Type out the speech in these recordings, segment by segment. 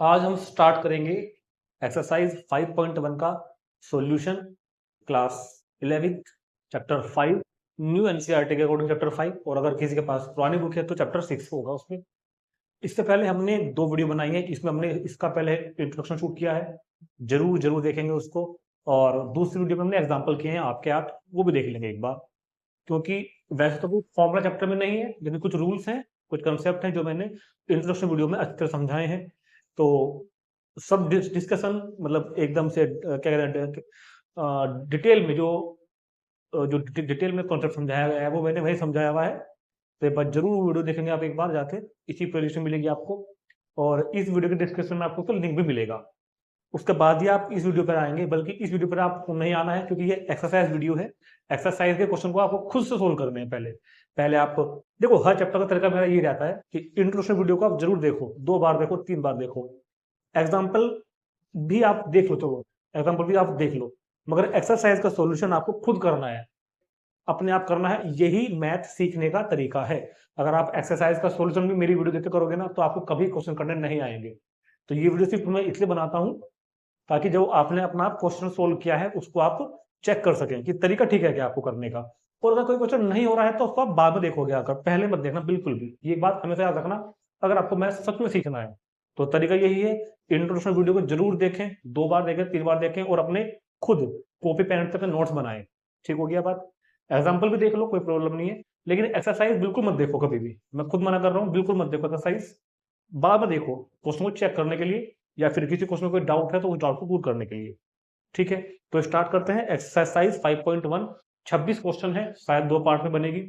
आज हम स्टार्ट करेंगे एक्सरसाइज 5.1 का solution class 11th chapter 5 new NCERT के अकॉर्डिंग चैप्टर 5। और अगर किसी के पास पुरानी बुक है तो चैप्टर 6 होगा उसमें। इससे पहले हमने 2 वीडियो बनाई है, इसमें हमने इसका पहले इंट्रोडक्शन शूट किया है, जरूर जरूर देखेंगे उसको। और दूसरी वीडियो में हमने एग्जाम्पल किए हैं आपके आप, वो भी देख लेंगे एक बार। क्योंकि वैसे तो कोई फॉर्मूला चैप्टर में नहीं है, लेकिन कुछ रूल्स हैं, कुछ कंसेप्ट हैं जो मैंने इंट्रोडक्शन वीडियो में अच्छी तरह समझाए हैं। तो सब डिस्कशन मतलब एकदम से क्या कहते हैं डिटेल में जो डिटेल में कॉन्सेप्ट समझाया गया है वो मैंने वही समझाया हुआ है। तो एक बार जरूर वीडियो देखेंगे आप एक बार जाके, इसी प्लेलिस्ट में मिलेगी आपको। और इस वीडियो के डिस्क्रिप्शन में आपको उसका लिंक भी मिलेगा। उसके बाद ही आप इस वीडियो पर आएंगे, बल्कि इस वीडियो पर आपको नहीं आना है क्योंकि ये एक्सरसाइज वीडियो है। एक्सरसाइज के क्वेश्चन को आपको खुद से सोल्व करने हैं। पहले पहले आप देखो, हर चैप्टर का तरीका मेरा ये रहता है कि इंट्रोडक्शन वीडियो को आप जरूर देखो, 2 बार देखो, 3 बार देखो। एग्जाम्पल भी आप देख लो, तो एग्जाम्पल भी आप देख लो, मगर एक्सरसाइज का सॉल्यूशन आपको खुद करना है, अपने आप करना है। यही मैथ सीखने का तरीका है। अगर आप एक्सरसाइज का सॉल्यूशन भी मेरी वीडियो देख के करोगे ना, तो आपको कभी क्वेश्चन करने नहीं आएंगे। तो ये वीडियो सिर्फ मैं इसलिए बनाता हूँ ताकि जो आपने अपना क्वेश्चन सोल्व किया है उसको आप चेक कर सकें कि तरीका ठीक है क्या आपको करने का। और अगर कोई क्वेश्चन नहीं हो रहा है तो उसको आप बाद में देखोगे आकर, पहले मत देखना बिल्कुल भी। ये बात हमेशा याद रखना। अगर आपको मैथ सच में सीखना है तो तरीका यही है, इंट्रोडक्शन वीडियो को जरूर देखें, 2 बार देखें, 3 बार देखें, और अपने खुद कॉपी पेन पे अपने नोट्स बनाएं। ठीक हो गया बात। एग्जाम्पल भी देख लो, कोई प्रॉब्लम नहीं है, लेकिन एक्सरसाइज बिल्कुल मत देखो कभी भी। मैं खुद मना कर रहा हूँ, बिल्कुल मत देखो एक्सरसाइज। बाद में देखो क्वेश्चन को चेक करने के लिए, या फिर किसी क्वेश्चन में कोई डाउट है तो उस डाउट को दूर करने के लिए। ठीक है, तो स्टार्ट करते हैं एक्सरसाइज 5.1। 26 क्वेश्चन है, शायद 2 पार्ट में बनेगी।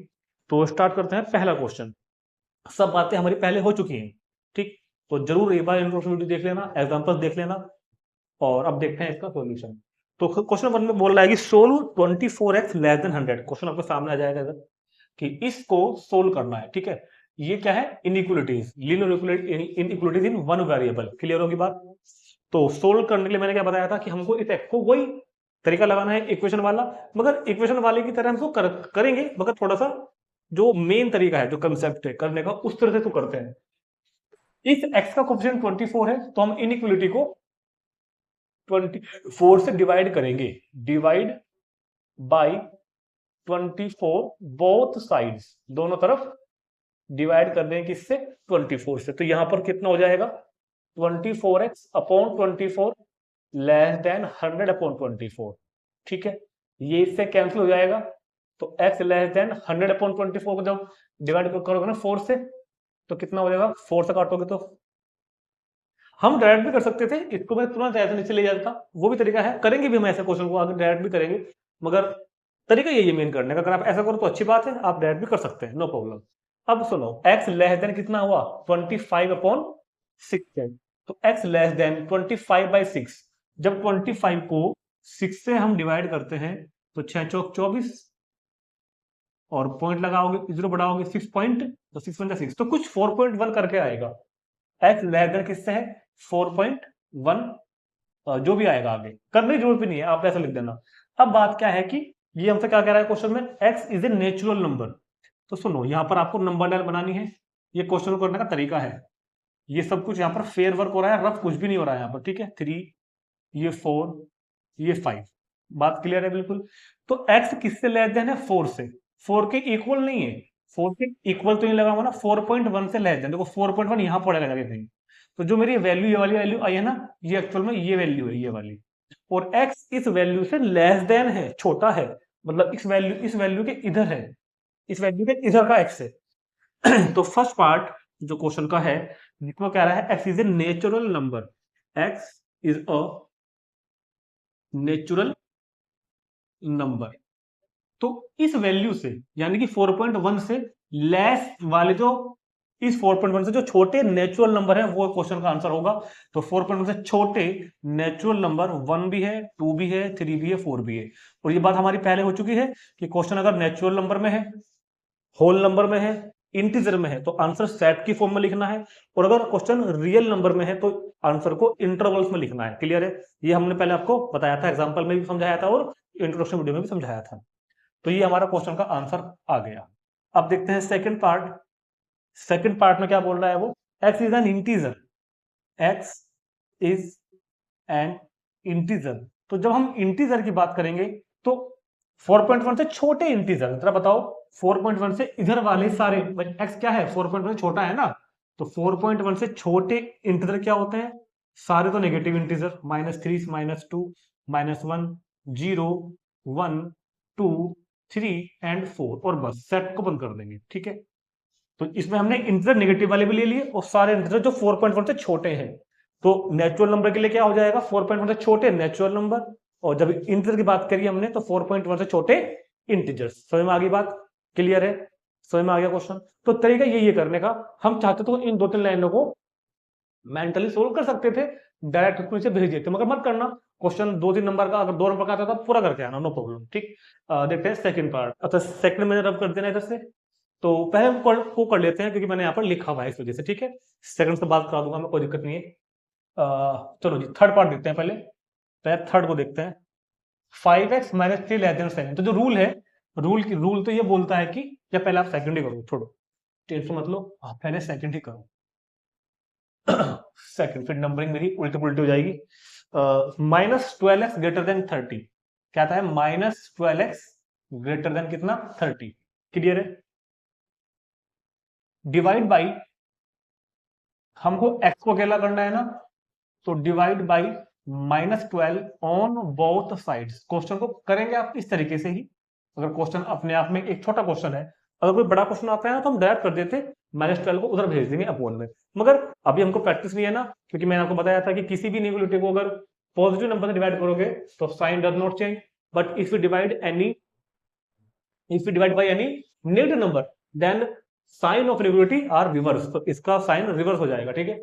तो स्टार्ट करते हैं पहला क्वेश्चन। सब बातें हमारी पहले हो चुकी हैं, ठीक। तो जरूर एक बार इंट्रोडक्शन वीडियो देख लेना, एग्जांपल्स देख लेना। और अब देखते हैं इसका सॉल्यूशन। तो क्वेश्चन 1 में बोल रहा है कि solve 24x less than 100। Question आपके सामने आ जाएगा इधर कि इसको सोल्व करना है। ठीक है, ये क्या है? Inequalities, linear inequalities in one variable. Clear होगी बात। तो सोल्व करने के लिए मैंने क्या बताया था कि हमको इस एक्स को वही तरीका लगाना है इक्वेशन वाला, मगर इक्वेशन वाले की तरह हमको करेंगे, मगर थोड़ा सा जो मेन तरीका है, जो कंसेप्ट है करने का, उस तरह से तो करते हैं। इस एक्स का कोफिशिएंट 24 है, तो हम इनइक्वलिटी को 24 से डिवाइड करेंगे। डिवाइड बाई 24 बोथ साइड्स, दोनों तरफ डिवाइड कर देंगे किससे? 24 से। तो यहां पर कितना हो जाएगा? 24x upon 24 less than 100 upon 24। ठीक है, ये इससे कैंसिल हो जाएगा। तो x लेस देन 100 अपॉन 24 को जब डिवाइड करोगे ना 4 से, तो कितना हो जाएगा? 4 से काटोगे तो हम डायरेक्ट भी कर सकते थे, इसको मैं तुरंत ऐसे नीचे ले जाता, वो भी तरीका है, करेंगे भी हम ऐसे क्वेश्चन को आगे डायरेक्ट भी करेंगे। मगर तरीका यही है मेन करने का। अगर आप ऐसा करो तो अच्छी बात है, आप डायरेक्ट भी कर सकते हैं, नो प्रॉब्लम। अब सुनो, x लेस देन कितना हुआ? 25 अपॉन 6 है। तो x लेस देन 25/6। जब 25 को 6 से हम डिवाइड करते हैं तो 6 चौक 24, और पॉइंट लगाओगे, जीरो बढ़ाओगे 6 पॉइंट, तो 6 तो कुछ 4.1 करके आएगा। x लेस देन किससे है? 4.1। जो भी आएगा आगे करने की जरूरत भी नहीं है, आप ऐसा लिख देना। अब बात क्या है कि ये हमसे क्या कह रहा है क्वेश्चन में? x is a natural number. तो सुनो, यहां पर आपको नंबर लाइन बनानी है, ये क्वेश्चन करने का तरीका है। ये सब कुछ यहाँ पर फेयर वर्क हो रहा है, रफ कुछ भी नहीं हो रहा है यहाँ पर। ठीक है, 3, ये 4, ये 5। बात क्लियर है बिल्कुल। तो x किससे लेस देन है? 4 से। 4 के इक्वल नहीं है, 4 के इक्वल तो नहीं लगा हुआ ना, 4.1 से लेस देन। देखो 4.1 यहां पड़ेगा जाके कहीं। तो जो मेरी वैल्यू, ये वाली वैल्यू आई है ना, ये एक्चुअल में ये वैल्यू है, ये वाली। और x इस वैल्यू से लेस देन है, छोटा है, मतलब इस वैल्यू के इधर है, इस वैल्यू के इधर का x है। तो फर्स्ट पार्ट जो क्वेश्चन का है, जिसमें कह रहा है x is a natural number. x is a natural number. तो इस वैल्यू से, यानी कि 4.1 से लेस वाले जो, इस 4.1 से जो छोटे नेचुरल नंबर है वो क्वेश्चन का आंसर होगा। तो 4.1 से छोटे नेचुरल नंबर 1 भी है, 2 भी है, 3 भी है, 4 भी है। और ये बात हमारी पहले हो चुकी है कि क्वेश्चन अगर नेचुरल नंबर में है, होल नंबर में है, इंटीजर में है, तो आंसर सेट की फॉर्म में लिखना है। और अगर क्वेश्चन रियल नंबर में है तो आंसर को इंटरवल्स में लिखना है। क्लियर है? ये हमने पहले आपको बताया था, एग्जाम्पल में भी समझाया था और इंट्रोडक्शन वीडियो में भी समझाया था। तो ये हमारा क्वेश्चन का आंसर आ गया। अब देखते हैं सेकंड पार्ट। सेकंड पार्ट में क्या बोल रहा है वो? x is an integer. x is an integer. तो जब हम इंटीजर की बात करेंगे तो 4.1 से छोटे इंटीजर, जरा बताओ 4.1 से इधर वाले सारे, x क्या है 4.1 छोटा है ना, तो 4.1 से छोटे इंटीजर क्या होते हैं, सारे तो नेगेटिव इंटीजर, -3, -2, -1, 0, 1, 2, 3 एंड 4, और बस सेट को बंद कर देंगे। ठीक है, तो इसमें हमने इंटीजर नेगेटिव वाले भी ले लिए और सारे इंटीजर जो 4.1 से छोटे हैं। तो नेचुरल नंबर के लिए क्या हो जाएगा, 4.1 से छोटे नेचुरल नंबर, और जब इंटीजर की बात करिए हमने तो 4.1 से छोटे इंटीजर्स। समझ में आ गई बात, क्लियर है, समझ में आ गया क्वेश्चन। तो तरीका यही है करने का, हम चाहते तो इन 2-3 लाइनों को मेंटली सोल्व कर सकते थे, डायरेक्ट उसमें से भेज देते, मगर मत करना। क्वेश्चन 2-3 नंबर का, अगर 2 नंबर का आता था पूरा करके आना, नो प्रॉब्लम। ठीक, देखते हैं सेकंड पार्ट। अच्छा, सेकंड में रब कर देना इधर से, तो पहले हम को कर लेते हैं क्योंकि मैंने यहाँ पर लिखा हुआ है इस वजह से। ठीक है, सेकंड से बात करा दूंगा मैं, कोई दिक्कत नहीं है। चलो जी, थर्ड पार्ट देखते हैं पहले थर्ड को देखते हैं। 5x - 3 < 7। तो जो रूल है, रूल तो ये बोलता है कि, या पहले आप सेकंड ही करो, छोड़ो टेंशन मत लो, पहले सेकंड ही करो। सेकंड, फिर नंबरिंग मेरी उल्टी पुल्टी हो जाएगी। -12x > 30 क्या था, -12x > कितना 30। क्लियर है, डिवाइड बाई, हमको x को अकेला करना है ना, तो divide by -12 on both sides. Question को करेंगे आप इस तरीके से ही, अगर क्वेश्चन अपने आप में एक छोटा क्वेश्चन है, अगर कोई बड़ा क्वेश्चन आता है ना तो हम डायरेक्ट कर देते -12 को उधर भेज देंगे अपोन में, मगर अभी हमको प्रैक्टिस नहीं है ना, क्योंकि मैंने आपको बताया था कि किसी भी नेगेटिविटी को अगर पॉजिटिव नंबर से डिवाइड करोगे तो sign does not change, but if you divide by any negative number then sign of negativity are reverse, तो इसका साइन रिवर्स हो जाएगा। ठीक है,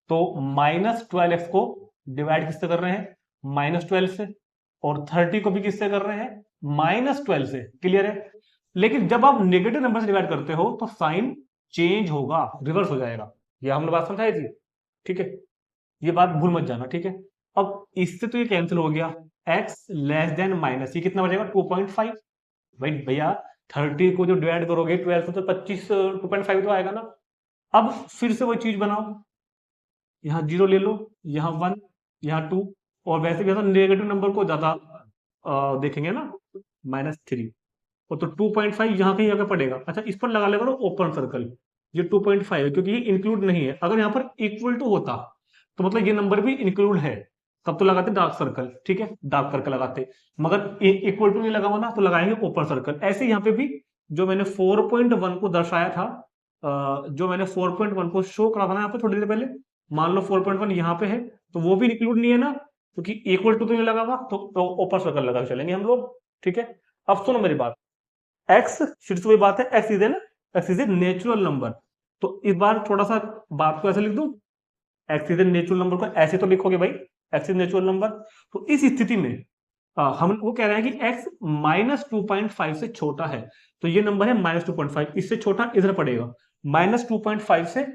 तो -12x को डिवाइड किससे कर रहे हैं, -12 से, और 30 को भी किससे कर रहे हैं, -12 से। क्लियर है, लेकिन जब आप नेगेटिव नंबर से डिवाइड करते हो तो साइन चेंज होगा, रिवर्स हो जाएगा, ये हमने बात समझाई थी। ठीक है, ये बात भूल मत जाना। ठीक है, अब इससे तो ये कैंसिल हो गया, x <, ये कितना बचेगा 2.5। भाई भैया 30 को जो डिवाइड करोगे 12 से तो 25 2.5 तो आएगा ना। अब फिर से वही चीज बनाओ, यहाँ 0 ले लो, यहाँ 1, यहाँ 2, और वैसे भी नेगेटिव नंबर को ज्यादा देखेंगे ना, -3, और तो 2.5 यहाँ कहीं आगे पड़ेगा। अच्छा, इस पर लगा लेगा ओपन सर्कल, ये 2.5 है क्योंकि ये इंक्लूड नहीं है। अगर यहाँ पर इक्वल टू होता तो मतलब ये नंबर भी इंक्लूड है, तब तो लगाते डार्क सर्कल। ठीक है, डार्क सर्कल लगाते, मगर इक्वल टू नहीं लगा हुआ ना, तो लगाएंगे ओपन सर्कल। ऐसे यहाँ पे भी जो मैंने 4.1 को दर्शाया था, जो मैंने 4.1 को शो करा था ना यहाँ पे थोड़ी देर पहले, मान लो 4.1 यहाँ पे है, तो वो भी इंक्लूड नहीं है ना, क्योंकि इक्वल टू तो नहीं लगा हुआ, तो ओपन सर्कल लगा चलेंगे हम लोग। ठीक है, अब सुनो मेरी बात, एक्स फिर से वही बात है, x is a natural number. तो इस बार थोड़ा सा बात को ऐसे लिख दूं, x is a natural number को ऐसे तो लिखोगे भाई, एक्स इज नेचुरल नंबर। तो इस स्थिति में हम वो कह रहे हैं कि x -2.5 से छोटा है, तो ये नंबर है -2.5, इससे छोटा इधर पड़ेगा, -2.5 से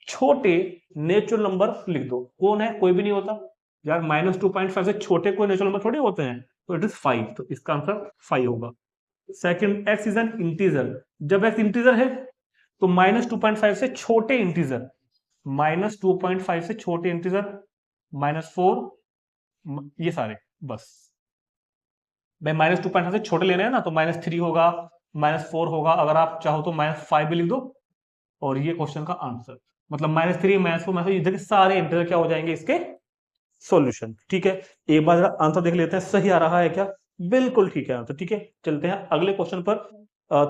छोटे नेचुरल नंबर लिख दो। कौन है, कोई भी नहीं होता यार, -2.5 से छोटे कोई नेचुरल नंबर थोड़े होते हैं, तो इट इज 5, तो इसका आंसर 5 होगा। Second, x is an integer, जब x इंटीजर है तो -2.5 से छोटे इंटीजर, -2.5 से छोटे इंटीजर, -4, ये सारे बस। भाई -2.5 से छोटे लेने हैं ना, तो -3 होगा, -4 होगा, अगर आप चाहो तो -5 भी लिख दो, और ये क्वेश्चन का आंसर, मतलब -3, -4, इधर के सारे इंटीजर क्या हो जाएंगे इसके सॉल्यूशन। ठीक है, एक बार आंसर देख लेते हैं, सही आ रहा है क्या, बिल्कुल ठीक है आंसर। ठीक है, चलते हैं अगले क्वेश्चन पर,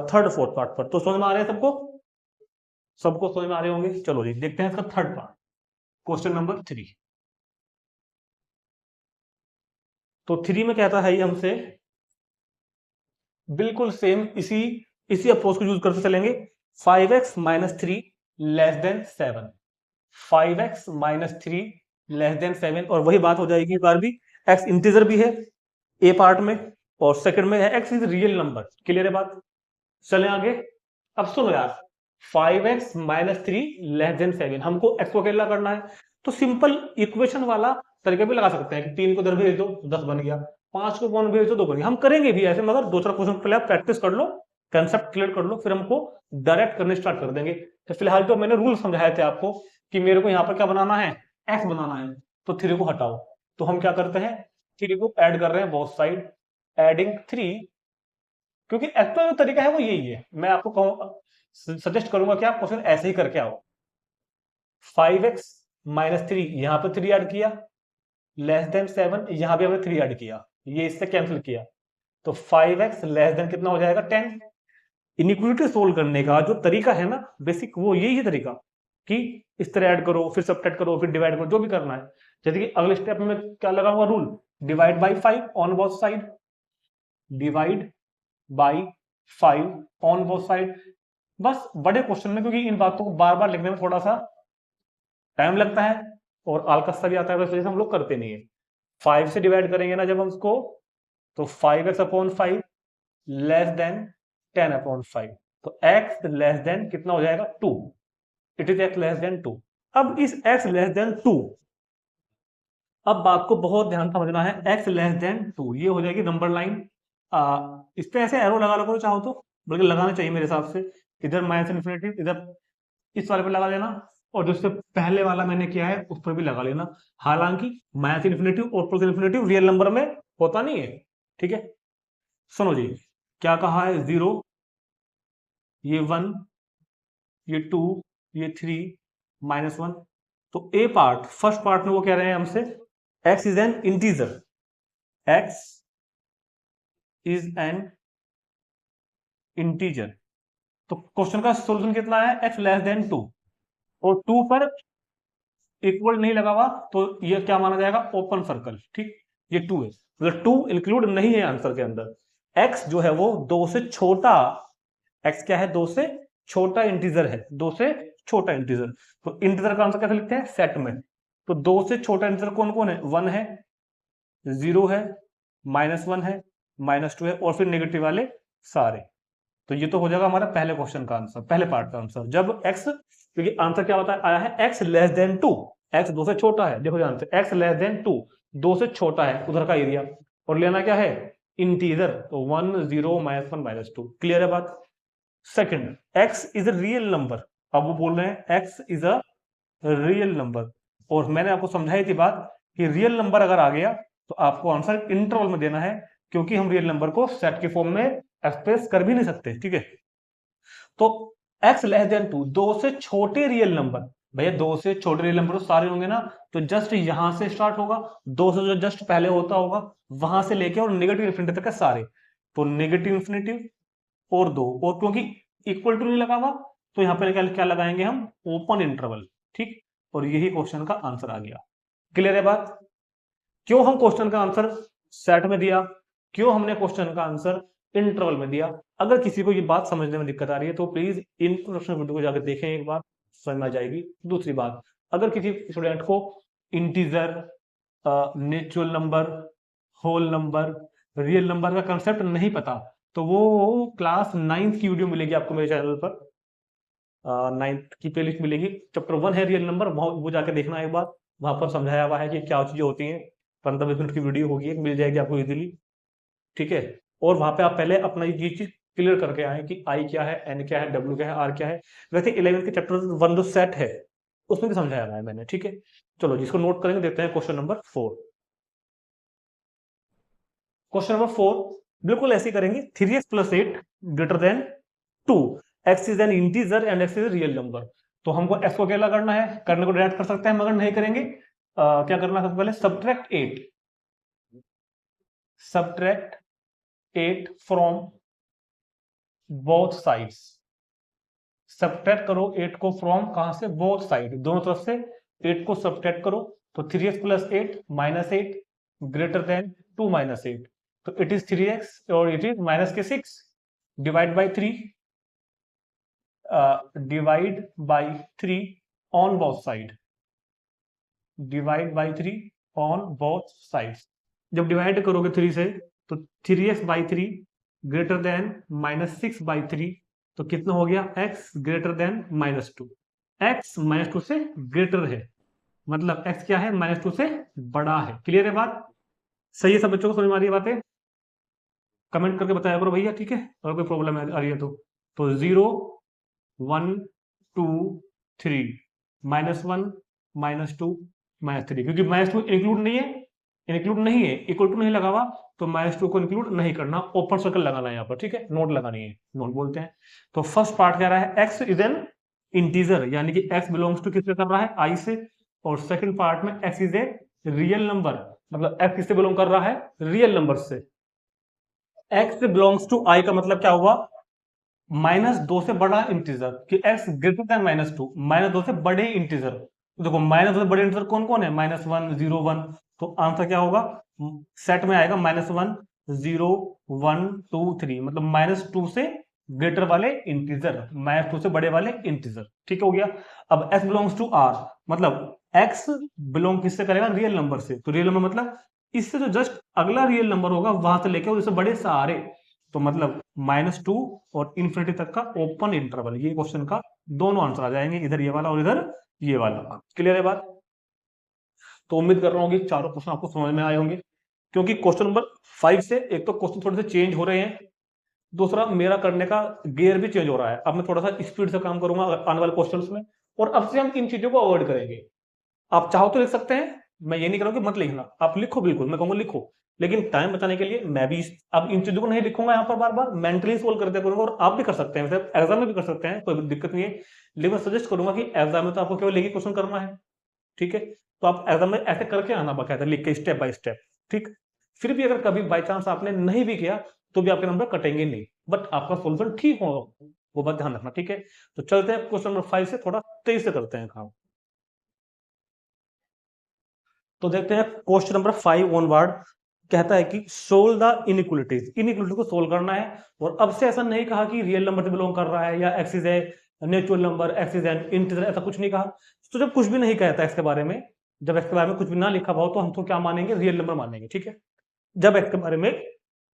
थर्ड फोर्थ पार्ट पर। तो समझ में आ रहे हैं सबको, सबको समझ में आ रहे होंगे। चलो जी, देखते हैं इसका थर्ड पार्ट, क्वेश्चन नंबर 3। तो 3 में कहता है ये हमसे, बिल्कुल सेम इसी अप्रोच को यूज करते चलेंगे, 5x - 3 < 7, 5x - 3 < 7, और वही बात हो जाएगी इस बार भी, x इंटीजर भी है ए पार्ट में, और सेकंड में है x is real number. Clear है बात, चले आगे। अब सुनो यार, 5x - 3 < 7, हमको x को अकेला करना है, तो सिंपल इक्वेशन वाला तरीका भी लगा सकते हैं कि 3 को इधर भेज दो 10 बन गया, 5 को कौन भेज दो 2 बन गया। हम करेंगे भी ऐसे, मगर 2-4 क्वेश्चन पहले आप प्रैक्टिस कर लो, कंसेप्ट क्लियर कर लो, फिर हमको डायरेक्ट करने स्टार्ट कर देंगे। तो फिलहाल तो मैंने रूल समझाए थे आपको कि मेरे को यहाँ पर क्या बनाना है, x बनाना है, तो 3 को हटाओ। तो हम क्या करते हैं, 3 को ऐड कर रहे हैं बोथ साइड, एडिंग 3, क्योंकि एक्चुअल जो तरीका है वो यही है। मैं आपको सजेस्ट करूंगा कि आप क्वेश्चन ऐसे ही करके आओ। 5x माइनस 3, यहां पर 3 ऐड किया, लेस देन 7, यहां भी हमने 3 ऐड किया, ये इससे कैंसिल किया, तो 5x लेस देन कितना हो जाएगा 10। इनइक्वालिटी सोल्व करने का जो तरीका है ना बेसिक, वो यही है तरीका कि इस तरह ऐड करो, फिर सब्ट्रैक्ट करो, फिर डिवाइड करो, जो भी करना है। जैसे कि अगले स्टेप में क्या लगाऊंगा rule, divide by 5 on both side, divide by 5 on both side. बस बड़े क्वेश्चन में क्योंकि इन बातों को बार बार लिखने में थोड़ा सा टाइम लगता है और आलकस्सा भी आता है, वैसे हम लोग करते नहीं है। 5 से डिवाइड करेंगे ना जब हम उसको, तो 5x upon 5 less then 10 upon 5, तो x लेस देन कितना हो जाएगा 2, it is x less then 2। अब इस x लेस देन 2, अब बात को बहुत ध्यान समझना है, x लेस देन 2 ये हो जाएगी नंबर लाइन। इस पे ऐसे एरो लगा लो चाहो तो, बल्कि लगाना चाहिए मेरे हिसाब से, इधर माइनस इन्फिनिटी, इधर इस वाले पे लगा लेना, और जो इससे पहले वाला मैंने किया है उस पर भी लगा लेना। हालांकि माइनस इन्फिनिटी और प्लस इन्फिनिटी रियल नंबर में होता नहीं है, ठीक है। सुनो जी, क्या कहा है, 0, ये 1, ये 2, ये 3, -1। तो ए पार्ट, फर्स्ट पार्ट में वो कह रहे हैं हमसे x is an integer, x is an integer. तो क्वेश्चन का सोल्यूशन कितना है, x लेस देन 2, और 2 पर इक्वल नहीं लगा हुआ, तो ये क्या माना जाएगा, ओपन सर्कल, ठीक। ये 2 है, मतलब 2 इंक्लूड नहीं है आंसर के अंदर। x जो है वो 2 से छोटा, x क्या है, 2 से छोटा इंटीजर है, 2 से छोटा इंटीजर। तो इंटीजर का आंसर कैसे लिखते हैं, सेट में। तो 2 से छोटा इंटीजर कौन कौन है, 1 है, 0 है, -1 है, -2 है, और फिर नेगेटिव वाले सारे। तो ये तो हो जाएगा हमारा पहले क्वेश्चन का आंसर, पहले पार्ट का आंसर। जब x, क्योंकि आंसर क्या होता है, आया है x लेस देन 2, x 2 से छोटा है, देखो ध्यान से, x लेस देन 2, 2 से छोटा है उधर का एरिया, और लेना क्या है, इंटीजर, तो 1, 0, -1, -2। क्लियर है बात। Second, x is a real number, अब वो बोल रहे हैं x is a real number, और मैंने आपको समझाई थी बात कि रियल नंबर अगर आ गया तो आपको आंसर इंटरवल में देना है, क्योंकि हम रियल नंबर को सेट के फॉर्म में एक्सप्रेस कर भी नहीं सकते, ठीक है। तो x लेस देन 2, 2 से छोटे रियल नंबर, भैया 2 से छोटे रियल नंबर तो सारे होंगे ना, तो जस्ट यहां से स्टार्ट होगा, 2 से जो जस्ट पहले होता होगा वहां से लेके और नेगेटिव इन्फिनिटी तक के सारे, तो नेगेटिव इन्फिनिटी और 2, और क्योंकि इक्वल टू नहीं लगा हुआ, तो यहां पर क्या लगाएंगे हम, ओपन इंटरवल, ठीक। और यही क्वेश्चन का आंसर आ गया। क्लियर है बात। क्यों हम क्वेश्चन का आंसर सेट में दिया, क्यों हमने क्वेश्चन का आंसर इंटरवल में दिया। अगर किसी को ये बात समझने में दिक्कत आ रही है तो प्लीज इंट्रोडक्शन वीडियो को जाकर देखें, एक बार समझ में आ जाएगी। दूसरी बात, अगर किसी स्टूडेंट को integer, natural number, whole number, real number का कंसेप्ट नहीं पता, तो वो क्लास 9th की वीडियो मिलेगी आपको मेरे चैनल पर, 9th की प्लेलिस्ट मिलेगी, चैप्टर 1 है रियल नंबर, वो जाकर देखना एक बार, वहां पर समझाया हुआ है कि क्या चीजें होती हैं। 15-20 मिनट की वीडियो होगी, मिल जाएगी आपको इजीली, ठीक है। और वहां पे आप पहले अपना ये चीज क्लियर करके आए कि आई क्या है, एन क्या है, डब्ल्यू क्या है, आर क्या है। वैसे 11th के चैप्टर 1 जो सेट है उसमें भी समझाया हुआ है मैंने, ठीक है। चलो जिसको नोट करेंगे, देखते हैं क्वेश्चन नंबर 4। क्वेश्चन नंबर 4 बिल्कुल ऐसे ही करेंगे, 3x + 8 greater than 2, x is an integer and x is a real number. तो हमको x को अकेला करना है, करने को डायरेक्ट कर सकते हैं, मगर नहीं करेंगे। क्या करना है, सबसे पहले subtract 8 from both sides. Subtract करो 8 को फ्रॉम कहां से, बोथ साइड, दोनों तरफ से 8 को सब्ट्रैक्ट करो, तो 3x + 8 -8 ग्रेटर देन 2 - 8, तो इट इज 3x और it is -6, divide by 3, divide by 3 on both side, divide by 3 on both sides. जब डिवाइड करोगे 3 से, तो 3x/3 ग्रेटर देन -6/3, तो कितना हो गया, x ग्रेटर देन -2, x -2 से ग्रेटर है, मतलब x क्या है, -2 से बड़ा है। क्लियर है बात, सही है, सब बच्चों को समझ में आ रही है बातें, कमेंट करके बताया करो भैया, ठीक है। अगर कोई प्रॉब्लम आ रही है तो 0, 1, 2, 3, -1, -2, -3, क्योंकि -2 इंक्लूड नहीं है, इक्वल टू नहीं लगा हुआ, तो -2 को इंक्लूड नहीं करना, ओपन सर्कल लगाना है यहाँ पर, ठीक है, नोट लगानी है, नोट बोलते हैं। तो फर्स्ट पार्ट कह रहा है x इज एन इंटीजर, यानी कि x बिलोंग्स टू किससे कर रहा है, i से, और सेकंड पार्ट में x is a real number, मतलब x किससे बिलोंग कर रहा है, रियल नंबर से। x बिलोंग्स टू i का मतलब क्या हुआ, -2 से बड़ा इंटीजर, कि x ग्रेटर देन -2, -2 से बड़े इंटीजर। तो देखो -2 से बड़े इंटीजर कौन कौन है, -1, 0, 1, तो आंसर क्या होगा, सेट में आएगा -1, 0, 1, 2, 3, मतलब -2 से ग्रेटर वाले इंटीजर, -2 से बड़े वाले इंटीजर, ठीक हो गया। अब x बिलोंग्स टू r, मतलब x बिलोंग किससे करेगा, रियल नंबर से, तो रियल नंबर मतलब इससे जो जस्ट अगला रियल नंबर होगा वहां से लेके उससे बड़े सारे, तो मतलब -2 और इन्फिनिटी तक का ओपन इंटरवल, ये क्वेश्चन का दोनों आंसर आ जाएंगे, इधर ये वाला और इधर ये वाला। क्लियर है बात? तो उम्मीद कर रहा हूँ कि चारों क्वेश्चन आपको समझ में आए होंगे, क्योंकि क्वेश्चन नंबर 5 से एक तो क्वेश्चन थोड़े से चेंज हो रहे हैं, दूसरा मेरा करने का गियर भी चेंज हो रहा है। अब मैं थोड़ा सा स्पीड से काम करूंगा आने वाले क्वेश्चंस में, और अब से हम इन चीजों को अवॉइड करेंगे। आप चाहो तो लिख सकते हैं, मैं ये नहीं करूँगा कि मत लिखना, आप लिखो बिल्कुल, मैं कहूँगा लिखो, लेकिन टाइम बचाने के लिए मैं भी अब इन चीजों को नहीं लिखूंगा यहाँ पर बार बार, मेंटली सोल्व करते करूंगा, और आप भी कर सकते हैं, मतलब एग्जाम में भी कर सकते हैं, कोई दिक्कत नहीं है, लेकिन मैं सजेस्ट करूंगा कि एग्जाम में तो आपको केवल एक ही क्वेश्चन करना है, ठीक है, तो आप एग्जाम में ऐसे करके आना, बाकायदा लिख के स्टेप बाय स्टेप, ठीक। फिर भी अगर कभी बाई चांस आपने नहीं भी किया तो भी आपके नंबर कटेंगे नहीं, बट आपका सोल्यूशन ठीक हो, वो बात ध्यान रखना, ठीक है। तो चलते हैं क्वेश्चन नंबर 5 से, थोड़ा तेज से करते हैं काम। तो देखते हैं क्वेश्चन नंबर 5 ऑनवर्ड, कहता है कि सोल्व द इनइक्वलिटीज, इनइक्वलिटी को सोल्व करना है, और अब से ऐसा नहीं कहा कि रियल नंबर से बिलोंग कर रहा है, या x is a natural number, x is an integer, ऐसा कुछ नहीं कहा। तो जब कुछ भी नहीं कहता एक्स के बारे में, जब एक्स के बारे में कुछ भी ना लिखा हुआ हो, तो हम तो क्या मानेंगे, रियल नंबर मानेंगे, ठीक है। जब एक्स के बारे में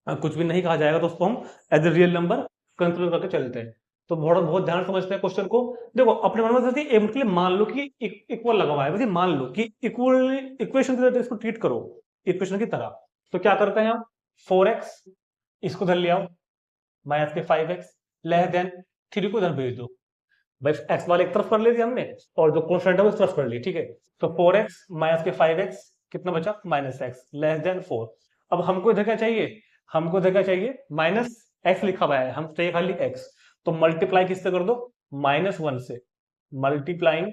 कुछ भी नहीं कहा जाएगा तो उसको हम as a real number consider करके चलते हैं। तो बहुत बहुत ध्यान समझते हैं क्वेश्चन को। देखो अपने मन में के लिए मान लो कि इक्वल लगा हुआ है, वैसे मान लो कि इक्वल इक्वेशन की तरह इसको ट्रीट करो, इक्वेशन की तरह। तो क्या करते हैं हम, 4x इसको उधर ले आओ, माइनस के 5x लेस देन 3 को उधर भेज दो, भाई एक्स वाले एक तरफ कर लेते हमने, और जो कॉन्स्टेंट है वो इस तरफ कर ली, ठीक है। तो 4x माइनस के 5x कितना बचा, -x लेस देन 4। अब हमको इधर क्या चाहिए, हमको इधर क्या चाहिए, -x लिखा हुआ है, हम चाहिए खाली x, तो मल्टीप्लाई किससे कर दो, -1 से, मल्टीप्लाइंग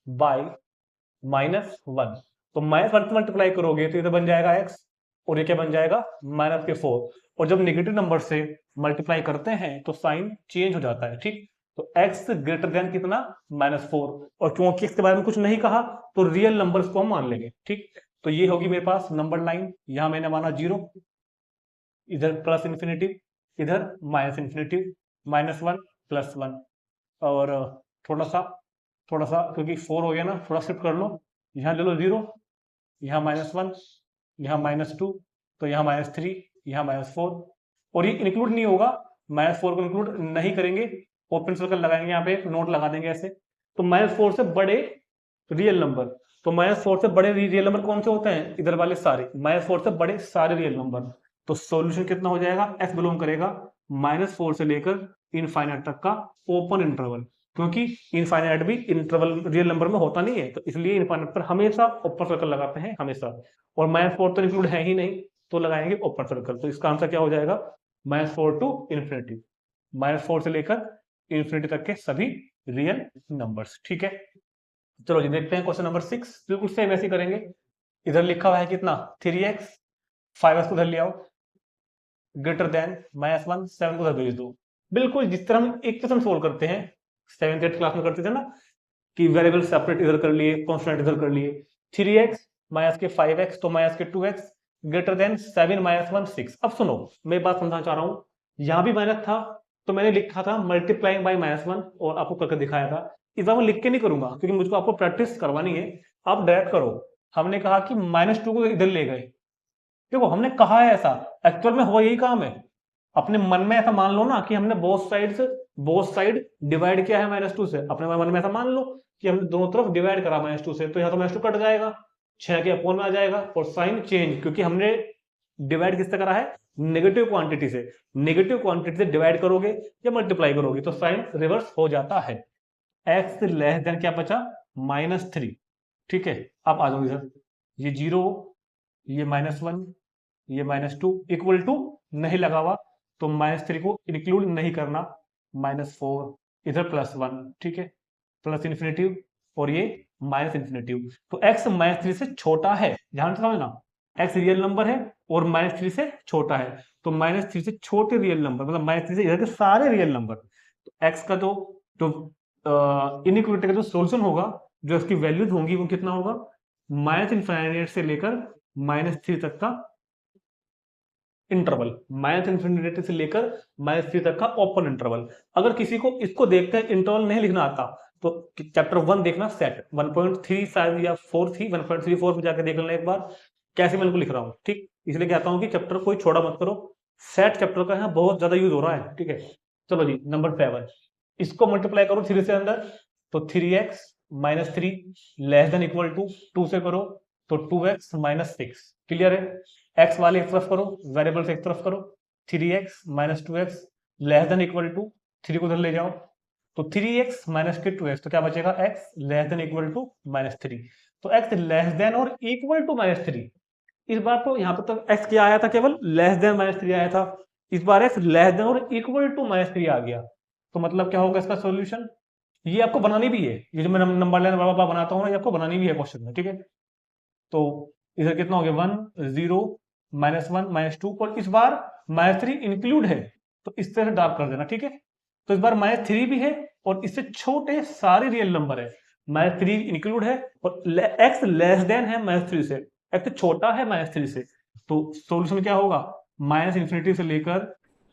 बाय -1, तो -1 से मल्टीप्लाई करोगे तो इधर बन जाएगा x, और ये क्या बन जाएगा, -4। और जब नेगेटिव नंबर से मल्टीप्लाई करते हैं तो साइन चेंज हो जाता है, ठीक। तो x ग्रेटर देन कितना, -4, और क्योंकि x के बारे में कुछ नहीं कहा तो रियल नंबर्स को हम मान लेंगे, ठीक। तो ये होगी मेरे पास नंबर 9, यहां मैंने माना 0, इधर प्लस इन्फिनिटी, इधर माइनस इन्फिनिटी, -1 +1, और थोड़ा सा क्योंकि 4 हो गया ना, थोड़ा शिफ्ट कर लो, यहाँ ले लो 0, यहाँ -1, यहाँ -2, तो यहाँ -3, यहाँ -4, और ये इंक्लूड नहीं होगा, -4 को इंक्लूड नहीं करेंगे, ओपन सर्कल लगाएंगे, यहाँ पे एक नोट लगा देंगे ऐसे। तो -4 से बड़े रियल नंबर, तो -4 से बड़े रियल नंबर कौन से होते हैं, इधर वाले सारे, -4 से बड़े सारे रियल नंबर। तो सॉल्यूशन कितना हो जाएगा, x बिलोंग करेगा -4 से लेकर इनफाइनाइट तक का ओपन इंटरवल, क्योंकि इनफाइनाइट भी इंटरवल रियल नंबर में होता नहीं है, तो इसलिए इनफाइनाइट पर हमेशा ओपन सर्कल लगाते हैं हमेशा, और -4 तो इंक्लूड है ही नहीं, तो लगाएंगे ओपन सर्कल। तो इसका आंसर क्या हो जाएगा, -4 टू इन्फिनिटी, -4 से लेकर इन्फिनिटी तक के सभी रियल नंबर्स, ठीक है। चलो जी देखते हैं क्वेश्चन नंबर 6, बिल्कुल सेम ऐसे करेंगे। इधर लिखा हुआ है कितना, 3x, 5x को उधर ले आओ, ग्रेटर देन -1, 7 को उधर भेज दो, बिल्कुल जिस तरह हम इक्वेशन सोल्व करते हैं 7th 8th क्लास में करते थे ना, कि वेरिएबल सेपरेट इधर कर लिए, कांस्टेंट इधर कर लिए। 3x माइनस के 5x तो माइनस के 2x ग्रेटर देन 7 -1 6। अब सुनो मैं बात समझाना चाह रहा हूं, यहां भी माइनस था तो मैंने लिखा था मल्टीप्लाइंग बाय -1 और आपको करके दिखाया था। इस बार मैं लिख के नहीं करूंगा क्योंकि मुझको आपको प्रैक्टिस करवानी है, आप डायरेक्ट करो। हमने कहा कि -2 को इधर ले गए, देखो हमने कहा है ऐसा, एक्चुअल में हो यही काम है, अपने मन में ऐसा मान लो ना कि हमने बोथ साइड डिवाइड किया है -2 से, अपने मन में ऐसा मान लो कि हमने दोनों तरफ डिवाइड करा -2 से, तो यहाँ तो -2 कट जाएगा, 6 के अपोन में आ जाएगा, और साइन चेंज, क्योंकि हमने डिवाइड किससे करा है, नेगेटिव क्वांटिटी से, नेगेटिव क्वांटिटी से डिवाइड करोगे या मल्टीप्लाई करोगे तो साइन रिवर्स हो जाता है। एक्स लेस देन क्या बचा, -3, ठीक है, अब आ जाओ इधर, ये 0, ये -1, ये -2 इक्वल टू नहीं लगा हुआ, तो -3 को इंक्लूड नहीं करना, -4 इधर +1, ठीक है, प्लस इन्फिनेटिव और ये माइनस इन्फिनेटिव। तो x -3 से छोटा है, ध्यान से समझना, x रियल नंबर है और -3 से छोटा है, तो -3 से छोटे रियल नंबर, मतलब -3 से इधर के सारे रियल नंबर, तो x का जो इनइक्वालिटी का जो सोल्यूशन होगा, जो इसकी वैल्यूज होंगी, वो कितना होगा, -∞ से लेकर -3 तक का इंटरवल, -∞ से लेकर -3 तक का ओपन इंटरवल। अगर किसी को इसको देखकर इंटरवल नहीं लिखना आता, तो चैप्टर 1 देखना, सेट 1.3 शायद या 4 थी, 1.34 में जाके देख लेना एक बार कैसे मैं इनको लिख रहा हूँ, ठीक। इसलिए कहता हूँ कि चैप्टर कोई छोड़ा मत करो, सेट चैप्टर का यहाँ बहुत ज्यादा यूज हो रहा है, ठीक है। चलो जी, नंबर 7, इसको मल्टीप्लाई करो 3 से अंदर, तो 3x - 3 less than equal to 2 से करो, तो 2x - 6, क्लियर है। x वाले एक तरफ करो, वेरिएबल एक तरफ करो, 3x - 2x less than equal to 3 को उधर ले जाओ, तो 3x - 2x, तो क्या बचेगा, x less than equal to -3, तो x लेस देन और इक्वल टू -3। इस बार तो यहाँ पे तो x क्या आया था, केवल लेस देन -3 आया था, इस बार x लेस देन और इक्वल टू -3 आ गया, तो मतलब क्या होगा इसका सॉल्यूशन। ये आपको बनानी भी है, ये जो मैं नंबर लाइन बार बनाता हूँ ना, ये आपको बनानी भी है क्वेश्चन में, ठीक है। तो इधर कितना हो गया, 1 0 -1 -2, और इस बार -3 इंक्लूड है, तो इस तरह डार्क कर देना, ठीक है। तो इस बार -3 भी है और इससे छोटे सारे रियल नंबर है, -3 इंक्लूड है और x लेस देन है -3 से, x छोटा है -3 से, तो सॉल्यूशन क्या होगा, -∞ से लेकर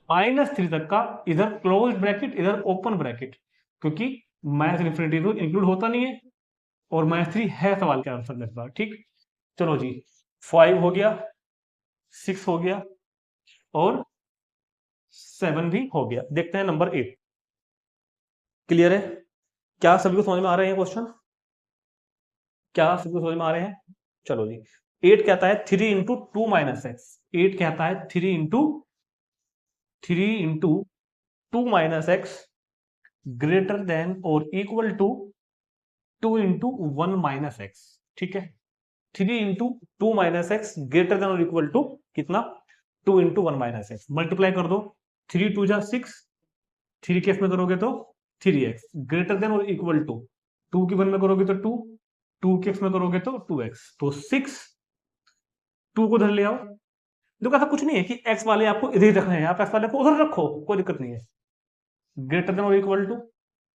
-3 तक का, इधर क्लोज ब्रैकेट इधर ओपन ब्रैकेट, क्योंकि -∞ तो इंक्लूड होता नहीं है और -3 है सवाल के आंसर में इस बार, ठीक। चलो जी, 5 हो गया, 6 हो गया और 7 भी हो गया। देखते हैं नंबर 8, क्लियर है, क्या सभी को समझ में आ रहे हैं क्वेश्चन, क्या सभी को समझ में आ रहे हैं। चलो जी, 8 कहता है 3 इंटू 2 माइनस एक्स, 8 कहता है 3 into 2 minus x greater than और equal to 2 into 1 minus x, ठीक है। 3 into 2 minus x greater than और इक्वल टू कितना, 2 इंटू 1 माइनस एक्स, मल्टीप्लाई कर दो, 3 2 जा 6, 3 केस में करोगे तो 3x ग्रेटर देन और इक्वल टू 2 की 1 में करोगे तो 2, 2 के x में करोगे तो 2x, तो 6, 2 को उधर ले आओ। देखो ऐसा कुछ नहीं है कि x वाले आपको इधर ही रखने हैं, आप x वाले को उधर रखो, कोई दिक्कत नहीं है, ग्रेटर देन और इक्वल टू,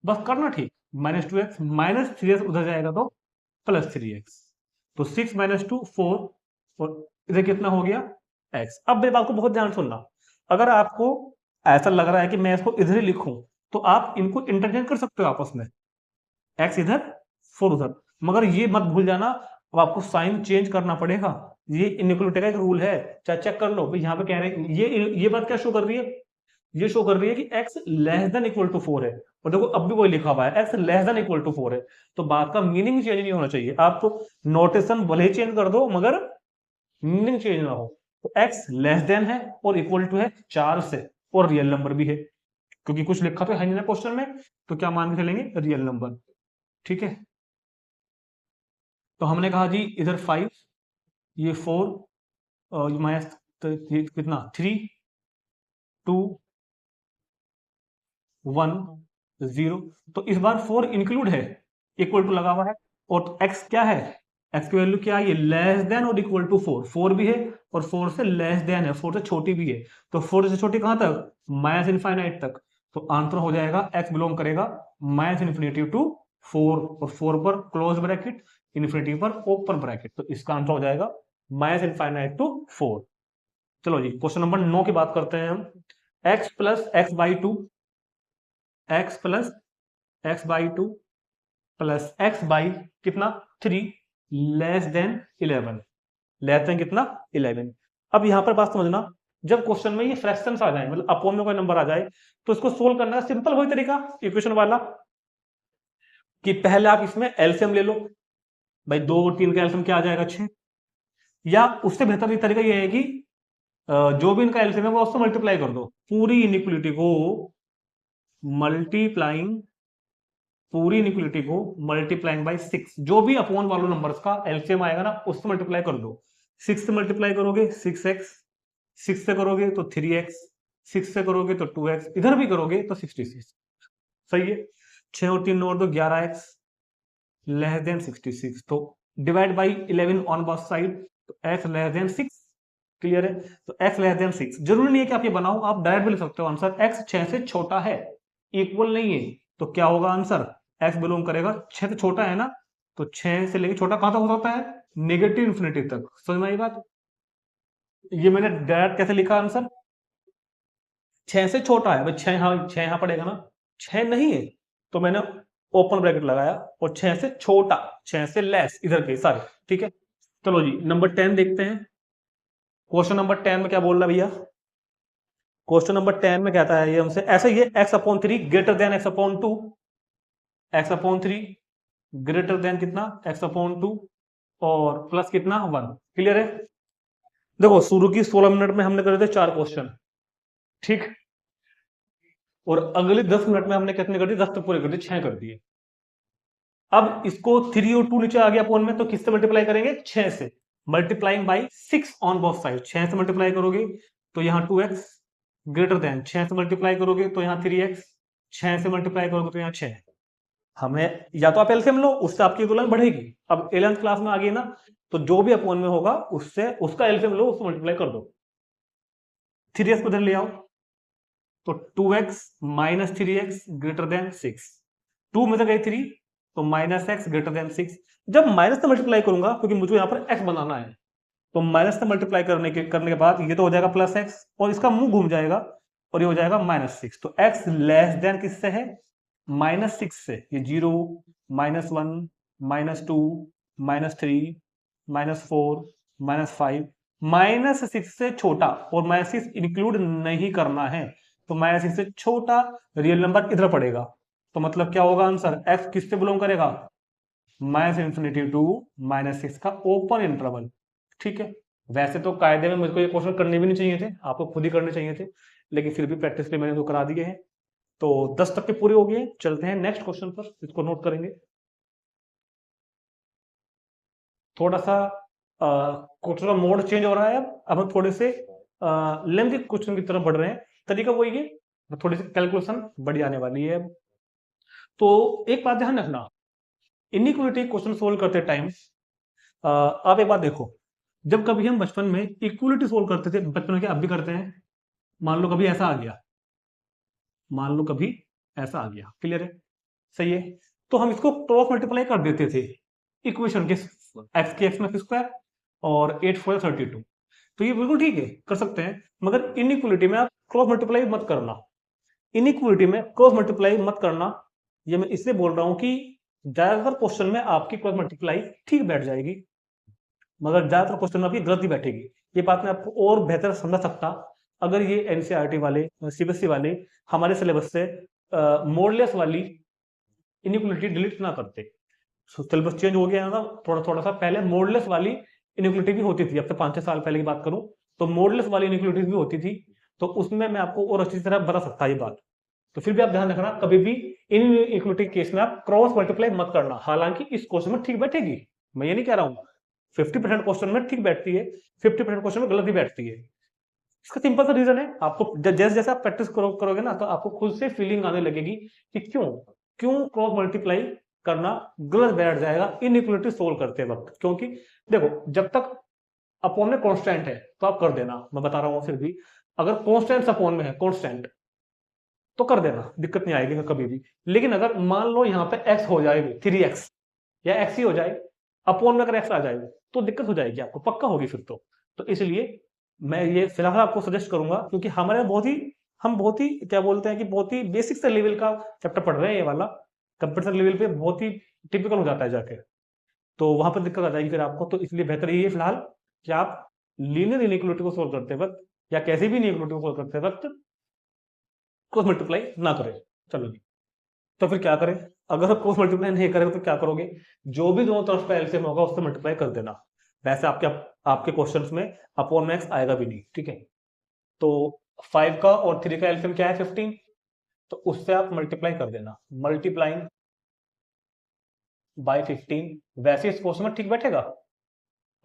बस करना ठीक, -2x -3x उधर जाएगा तो +3x, तो 6 - 2 4, और इधर कितना हो गया x। अब मेरी बात को बहुत ध्यान सुनना, अगर आपको ऐसा लग रहा है कि मैं इसको इधर ही लिखूं, तो आप इनको इंटरचेंज कर सकते हो आपस में, x इधर 4 उधर, मगर ये मत भूल जाना, अब आपको साइन चेंज करना पड़ेगा, ये इनइक्वालिटी का एक रूल है, चाहे चेक कर लो भाई, यहाँ पे कह रहे हैं ये बात क्या शो कर रही है, ये शो कर रही है कि x less than equal to 4 है, और देखो अब भी वही लिखा हुआ है x less than equal to 4 है, तो बात का मीनिंग चेंज नहीं होना चाहिए, आप नोटेशन भले ही चेंज कर दो मगर मीनिंग चेंज ना हो। तो x लेस देन है और इक्वल टू है 4 से, और रियल नंबर भी है, क्योंकि कुछ लिखा तो है नहीं ना क्वेश्चन में, तो क्या मान के चलेंगे, रियल नंबर, ठीक है। तो हमने कहा जी इधर 5, ये 4, और ये माइनस, तो ये कितना 3 2 1 0, तो इस बार 4 इंक्लूड है, इक्वल टू लगा हुआ है, और x क्या है, x की वैल्यू क्या है, ये लेस देन और इक्वल टू 4, 4 भी है और 4 से लेस देन है, 4 से छोटी भी है, तो 4 से छोटी कहां तक, -∞ तक, तो आंसर हो जाएगा x बिलोंग करेगा -∞ टू 4, और 4 पर क्लोज ब्रैकेट, इन्फिनिटी पर ओपन ब्रैकेट, तो इसका आंसर हो जाएगा -∞ टू 4। चलो जी, क्वेश्चन नंबर 9 की बात करते हैं हम, x plus x by two, x plus x by two plus x by कितना 3 लेस देन 11, लेस देन कितना 11। अब यहां पर बात समझना, जब क्वेश्चन में ये फ्रैक्शंस आ जाए, मतलब अपोन में कोई नंबर आ जाए, तो इसको सोल्व करना है सिंपल वही तरीका इक्वेशन वाला, कि पहले आप इसमें एलसीएम ले लो, भाई 2 और 3 का एलसीएम क्या आ जाएगा 6, या उससे बेहतर तरीका ये है कि जो भी इनका एलसीएम है वो उससे मल्टीप्लाई कर दो, पूरी इनइक्वालिटी को मल्टीप्लाइंग पूरी इनइक्वलिटी को मल्टीप्लाइंग बाय 6, जो भी अपॉन वालों नंबर्स का एलसीएम आएगा ना उससे मल्टीप्लाई कर दो। 6 से मल्टीप्लाई करोगे 6x, 6 से करोगे तो 3x, 6 से करोगे तो 2x, इधर भी करोगे तो 66। सही है। 6 और 3 और 2 11x लेस देन 66। तो divide by 11 on both side, तो x लेस देन 6। क्लियर है। तो x लेस देन 6, जरूरी नहीं है कि आप ये बनाओ, आप डायरेक्ट भी लिख सकते हो आंसर। x 6 से छोटा है, इक्वल नहीं है, तो क्या होगा आंसर? x बिलोंग करेगा 6 से छोटा है ना, तो 6 से लेके छोटा कहां तक हो सकता है? नेगेटिव इन्फिनिटी तक। समझ में आई बात? ये मैंने डायरेक्ट कैसे लिखा आंसर? 6 से छोटा है भाई, 6 यहाँ, 6 यहाँ पड़ेगा ना, 6 नहीं है तो मैंने ओपन ब्रैकेट लगाया, और 6 से छोटा, 6 से लेस इधर के सारे। ठीक है, चलो जी नंबर 10 देखते हैं। क्वेश्चन नंबर 10 में क्या बोल रहा भैया? क्वेश्चन नंबर 10 में कहता है ये हमसे ऐसे, ये x/3 greater than x/2, x/3 greater than कितना? x/2 और प्लस कितना? 1। क्लियर है। देखो शुरू की 16 मिनट में हमने करे थे 4 क्वेश्चन, ठीक, और अगले 10 मिनट में हमने कितने कर दिए? 10 तक पूरे कर दिए, 6 कर दिए। अब इसको 3 और 2 नीचे आ गया अपॉन में, तो किससे मल्टीप्लाई करेंगे? 6 से। Multiplying by 6 on both side, 6 से मल्टीप्लाई करोगे तो यहाँ 2x ग्रेटर देन, 6 से मल्टीप्लाई करोगे तो यहाँ 3x, 6 से मल्टीप्लाई करोगे तो यहाँ 6। हमें या तो आप एलसीएम लो, उससे आपकी तुलना बढ़ेगी। अब 11th क्लास में आ गई ना, तो जो भी अपॉन में होगा उससे उसका एलसीएम लो, उसको मल्टीप्लाई कर दो। 3x को इधर ले आओ, तो 2x minus 3x greater than 6। 2 में से गई 3, तो माइनस एक्स ग्रेटर देन 6। जब माइनस से मल्टीप्लाई करूंगा, क्योंकि मुझे यहाँ पर x बनाना है, तो माइनस से मल्टीप्लाई करने के बाद ये तो हो जाएगा प्लस एक्स, और इसका मुंह घूम जाएगा और ये हो जाएगा -6। तो x लेस देन किससे है? -6 से। ये 0, -1, -2, -3, -4, -5, -6 से छोटा, और -6 इंक्लूड नहीं करना है, तो -6 से छोटा रियल नंबर इधर पड़ेगा। तो मतलब क्या होगा आंसर? x किससे बिलोंग करेगा? -∞ टू -6 का ओपन इंटरवल। ठीक है। वैसे तो कायदे में मुझको ये क्वेश्चन करने भी नहीं चाहिए थे, आपको खुद ही करने चाहिए थे, लेकिन फिर भी प्रैक्टिस के मैंने तो करा दिए हैं। तो 10 तक के पूरे हो गए। चलते हैं नेक्स्ट क्वेश्चन पर, इसको नोट करेंगे। थोड़ा सा क्वेश्चन का मोड चेंज हो रहा है। अब हम थोड़े से लेंथ क्वेश्चन की तरफ बढ़ रहे हैं। तरीका वही है, थोड़ी सी कैलकुलेशन बढ़ी आने वाली है। तो एक बात ध्यान रखना, इनइक्वालिटी क्वेश्चन सोल्व करते टाइम आप एक बात देखो, जब कभी हम बचपन में इक्वलिटी सोल्व करते थे, बचपन में क्या अब भी करते हैं, मान लो कभी ऐसा आ गया, मान लो कभी ऐसा आ गया, क्लियर है, सही है, तो हम इसको क्रॉस मल्टीप्लाई कर देते थे इक्वेशन के, एक्स के एक्स में स्क्वायर और 8 4 32। तो ये बिल्कुल ठीक है, कर सकते हैं, मगर इनइक्वलिटी में आप क्रॉस मल्टीप्लाई मत करना। इनइक्वलिटी में क्रॉस मल्टीप्लाई मत करना, ये मैं इसलिए बोल रहा हूं कि ज्यादातर क्वेश्चन में आपकी क्रॉस मल्टीप्लाई ठीक बैठ जाएगी, मगर ज्यादातर क्वेश्चन में आपकी गलत ही बैठेगी। ये बात मैं आपको और बेहतर समझा सकता अगर ये एनसीईआरटी वाले, सीबीएसई वाले हमारे सिलेबस से मोडलेस वाली इनइक्वलिटी डिलीट ना करते। सिलेबस चेंज हो गया है ना थोड़ा थोड़ा सा। पहले मोडलेस वाली इनइक्वलिटी भी होती थी, अब से 5-6 साल पहले की बात करूं तो मोडलेस वाली इनइक्वलिटी भी होती थी, तो उसमें मैं आपको और अच्छी तरह बता सकता ये बात। तो फिर भी आप ध्यान रखना, कभी भी इन इक्वलिटी केस में आप क्रॉस मल्टीप्लाई मत करना। हालांकि इस क्वेश्चन में ठीक बैठेगी, मैं ये नहीं कह रहा हूं, 50% क्वेश्चन में ठीक बैठती है, 50% क्वेश्चन में गलत ही बैठती है। इसका सिंपल सा रीजन है, आपको जैसे जैसे आप प्रैक्टिस करोगे ना, तो आपको खुद से फीलिंग आने लगेगी कि क्यों क्यों क्रॉस मल्टीप्लाई करना गलत बैठ जाएगा इनइक्वलिटी सोल्व करते वक्त। क्योंकि देखो, जब तक अपॉन में कांस्टेंट है तो आप कर देना, मैं बता रहा हूं फिर भी, अगर कांस्टेंट अपॉन में है, कांस्टेंट, तो कर देना, दिक्कत नहीं आएगी कभी भी। लेकिन अगर मान लो यहाँ पे x हो जाए 3x, या x ही हो जाए, अपॉन में अगर x आ जाए तो दिक्कत हो जाएगी आपको, पक्का होगी फिर तो इसलिए मैं ये फिलहाल आपको सजेस्ट करूंगा, क्योंकि हमारे हम बहुत ही क्या बोलते हैं कि बहुत ही बेसिक से लेवल का चैप्टर पढ़ रहे हैं, ये वाला कंप्यूटर लेवल पे बहुत ही टिपिकल हो जाता है जाके, तो वहां पर दिक्कत आ जाएगी फिर आपको। तो इसलिए बेहतर ये है फिलहाल कि आप लीनियर इनइक्वलिटी को सोल्व करते वक्त, या कैसे भी इनइक्वलिटी को सोल्व करते वक्त क्रॉस मल्टीप्लाई ना करें। चलो जी, तो फिर क्या करें? अगर क्रॉस मल्टीप्लाई नहीं करें तो क्या करोगे? जो भी दोनों तरफ का एलसीएम होगा उससे मल्टीप्लाई कर देना। वैसे आपके क्वेश्चंस में अपॉन में x आएगा भी नहीं, ठीक है। तो 5 का और 3 का एलसीएम क्या है? 15, तो उससे आप मल्टीप्लाई कर देना। मल्टीप्लाइंग बाई 15, वैसे इस क्वेश्चन में ठीक बैठेगा,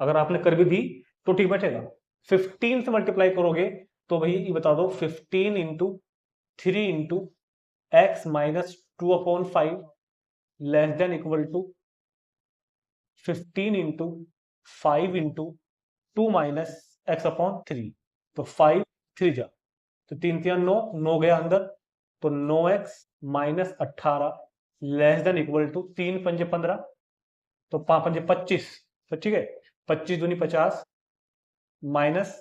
अगर आपने कर भी दी तो ठीक बैठेगा। 15 से मल्टीप्लाई करोगे तो भाई ये बता दो 15 into 3 into x minus 2/5 less than equal to 15 into 5 into 2 minus x/3। तो 5 3 जा, तो 3 3 9, 9 गया अंदर, तो 9x minus 18 less than equal to 3 पंजे 15, तो 5 पंजे 25, तो ठीक है 25 दूनी 50 माइनस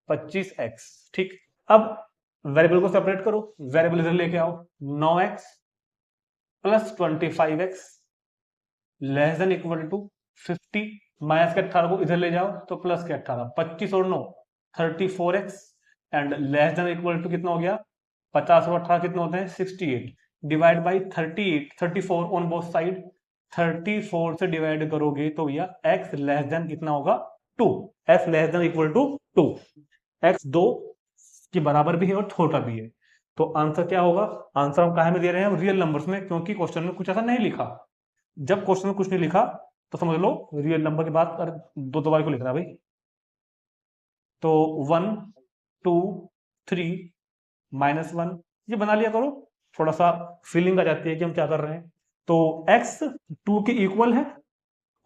25x। ठीक, अब वेरिएबल को सेपरेट करो, वेरिएबल इधर लेके आओ, 9x plus 25x less than equal to 50, minus के 18 को इधर ले जाओ तो प्लस के 18, 25 और 9 34x and less than equal to कितना हो गया, 50 और 18 कितना होते हैं 68, divide by 34 on both side, 34 से डिवाइड करोगे तो भैया x लेस देन कितना होगा 2, x less than equal to 2, x 2 के बराबर भी है और छोटा भी है। तो आंसर क्या होगा, आंसर हम कहा में दे रहे हैं रियल नंबर्स में, क्योंकि क्वेश्चन में कुछ ऐसा नहीं लिखा। जब क्वेश्चन में कुछ नहीं लिखा तो समझ लो रियल नंबर की बात, दो बार को लिख रहा है भाई। तो 1 2 3 -1 ये बना लिया करो, थोड़ा सा फीलिंग आ जाती है कि हम क्या कर रहे हैं। तो x 2 के इक्वल है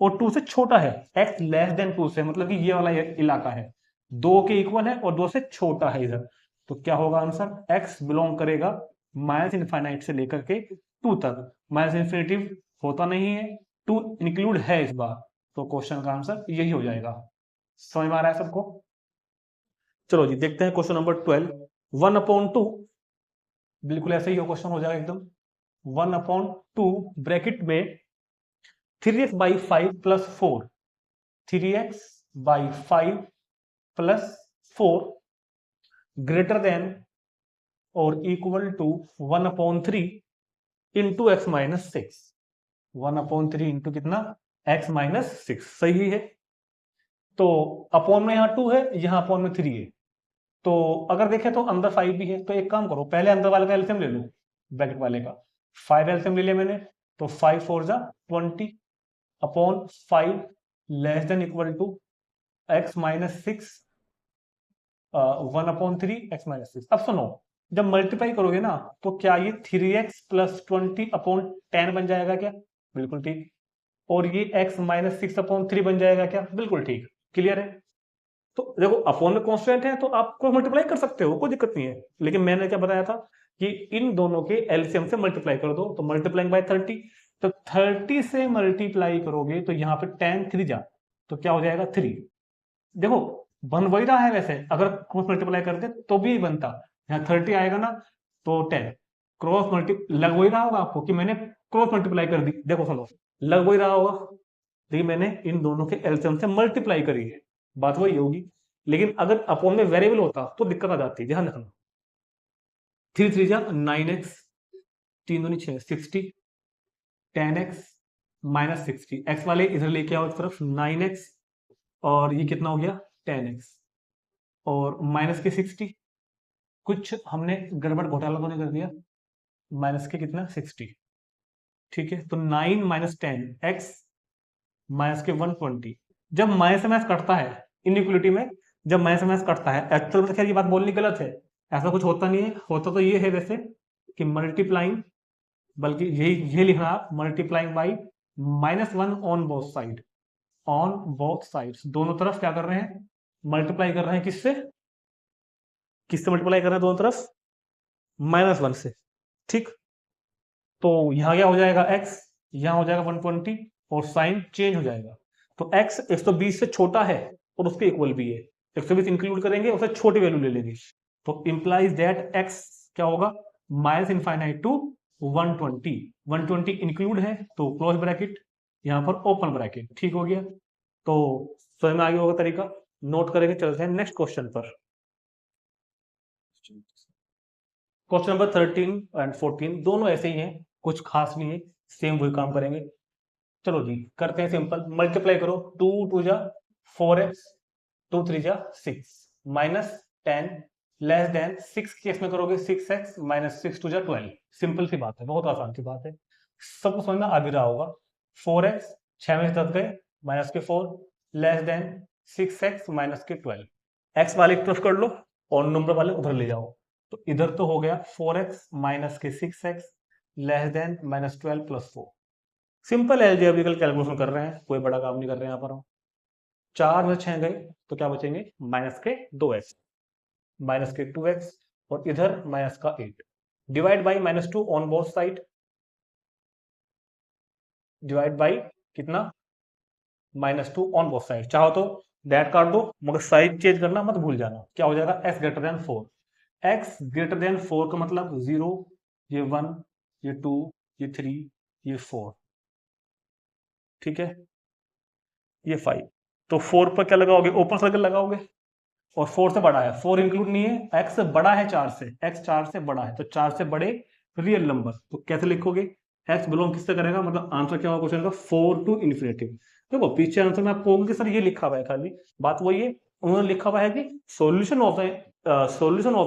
और 2 से छोटा है, x लेस देन 2 से, मतलब कि ये वाला इलाका है, 2 के इक्वल है और 2 से छोटा है इधर। तो क्या होगा आंसर, x बिलोंग करेगा माइनस इनफाइनाइट से लेकर के 2 तक, माइनस इन्फिनिटिव होता नहीं है, 2 इंक्लूड है इस बार, तो क्वेश्चन का आंसर यही हो जाएगा। समझ में आ रहा है सबको? चलो जी देखते हैं क्वेश्चन नंबर 12। 1/2 बिल्कुल ऐसे ही क्वेश्चन हो जाएगा एकदम। 1/2 ब्रैकेट में 3x by 5 plus 4, 3x by 5 plus 4 greater than और equal to 1/3 into x minus 6, 1/3 into कितना x माइनस 6, सही है। तो अपॉन में यहाँ 2 है, यहाँ अपॉन में 3 है, तो अगर देखें तो अंदर 5 भी है, तो एक काम करो पहले अंदर वाले का एलसीएम ले लो, ब्रैकेट वाले का 5 एलसीएम ले लिया मैंने, तो 5 4 जा 20 upon 5 less than equal to x minus 6 1/3 x minus 6। अब सुनो, जब मल्टीप्लाई करोगे ना तो क्या ये 3x प्लस 20 अपॉन 10 बन जाएगा क्या? बिल्कुल ठीक। और ये x माइनस 6/3 बन जाएगा क्या? बिल्कुल ठीक। क्लियर है? तो देखो अपॉन में कॉन्स्टेंट है तो आप क्रॉस मल्टीप्लाई कर सकते हो, कोई दिक्कत नहीं है, लेकिन मैंने क्या बताया था कि इन दोनों के एलसीएम से मल्टीप्लाई कर दो, तो मल्टीप्लाइंग बाय 30, तो 30 से मल्टीप्लाई करोगे तो यहाँ पे 10 3 जा, तो क्या हो जाएगा 3। देखो बन वही रहा है वैसे, अगर क्रॉस मल्टीप्लाई करते तो भी बनता, यहाँ 30 आएगा ना तो 10, क्रॉस मल्टी लग वही रहा होगा आपको कि मैंने क्रॉस मल्टीप्लाई कर दी, देखो सुनो लग वही रहा होगा, देखिए मैंने इन दोनों के एलसीएम से मल्टीप्लाई करी है, बात वही होगी। लेकिन अगर अपॉन में वेरिएबल होता तो दिक्कत आ जाती, ध्यान रखना। 3 3 जा 9x, 3 दूनी 6 60, 10x माइनस 60, x वाले इधर लेके आओ इस तरफ 9x, और ये कितना हो गया 10x, और माइनस के 60, कुछ हमने गड़बड़ घोटाला तो नहीं कर दिया, माइनस के कितना 60, ठीक है। तो 9 माइनस 10 x माइनस के 120, जब माइनस से माइनस कटता है इनइक्वलिटी में, जब माइनस से माइनस कटता है, एक्चुअल में खैर ये बात बोलनी गलत है, ऐसा कुछ होता नहीं है, होता तो ये है वैसे कि मल्टीप्लाइंग, बल्कि यही लिखना आप multiplying by -1 on both side, on both sides, दोनों तरफ क्या कर रहे हैं मल्टीप्लाई कर रहे हैं, किससे किससे मल्टीप्लाई कर रहे हैं दोनों तरफ, -1 से, ठीक। तो यहां क्या हो जाएगा x, यहां हो जाएगा 120 और साइन चेंज हो जाएगा, तो x 120 से छोटा है और उसके इक्वल भी है, 120 इंक्लूड करेंगे उससे छोटी वैल्यू ले लेंगे, तो इंप्लाइज दैट x क्या होगा माइनस इनफाइनाइट टू 120, 120 इंक्लूड है तो क्लोज ब्रैकेट, यहां पर ओपन ब्रैकेट, ठीक हो गया। तो समझ में आगे होगा तरीका, नोट करेंगे, चलते हैं नेक्स्ट क्वेश्चन पर। क्वेश्चन नंबर 13 एंड 14 दोनों ऐसे ही हैं, कुछ खास नहीं है, सेम वही काम करेंगे। चलो जी करते हैं सिंपल, मल्टीप्लाई करो, 2 2 जा 4x, 2 3 जा 6 माइनस 10 लेस देन 6 केस में करोगे 6x माइनस 6 2 जा 12, सिंपल सी बात है, बहुत आसान सी बात है, सबको समझ में आ भी रहा होगा। 4x, 6 में से 10 गए, माइनस के 4, लेस देन 6x माइनस के 12। x वाले की तरफ कर लो और नंबर वाले उधर ले जाओ, तो इधर तो हो गया 4x माइनस के 6x less than minus 12 plus 4। Simple algebraical calculation कर रहे हैं, कोई बड़ा काम नहीं कर रहे हैं यहाँ पर हम। 4 में 6 गए तो क्या बचेंगे, माइनस के 2x, माइनस के 2x और इधर माइनस का 8। Divide by -2 on both side, divide by कितना, -2 ऑन बोथ साइड। चाहो तो दैट काट दो, मगर साइड चेंज करना मत भूल जाना। क्या हो जाएगा, x greater than 4। x greater than 4 का मतलब 0, ये 1, ये 2, ये 3, ये 4, ठीक है, ये 5। तो 4 पर क्या लगाओगे, ओपन सर्कल लगाओगे, और 4 से बड़ा है, 4 इंक्लूड नहीं है, x बड़ा है 4 से, x 4 से बड़ा है, तो 4 से बड़े रियल नंबर, तो कैसे लिखोगे, x बिलोंग किससे करेगा, मतलब आंसर क्या होगा क्वेश्चन का, 4 टू इन्फिनिटी। देखो पीछे आंसर में आपको होंगे सर ये लिखा हुआ है, खाली बात वही है, उन्होंने लिखा हुआ है कि solution of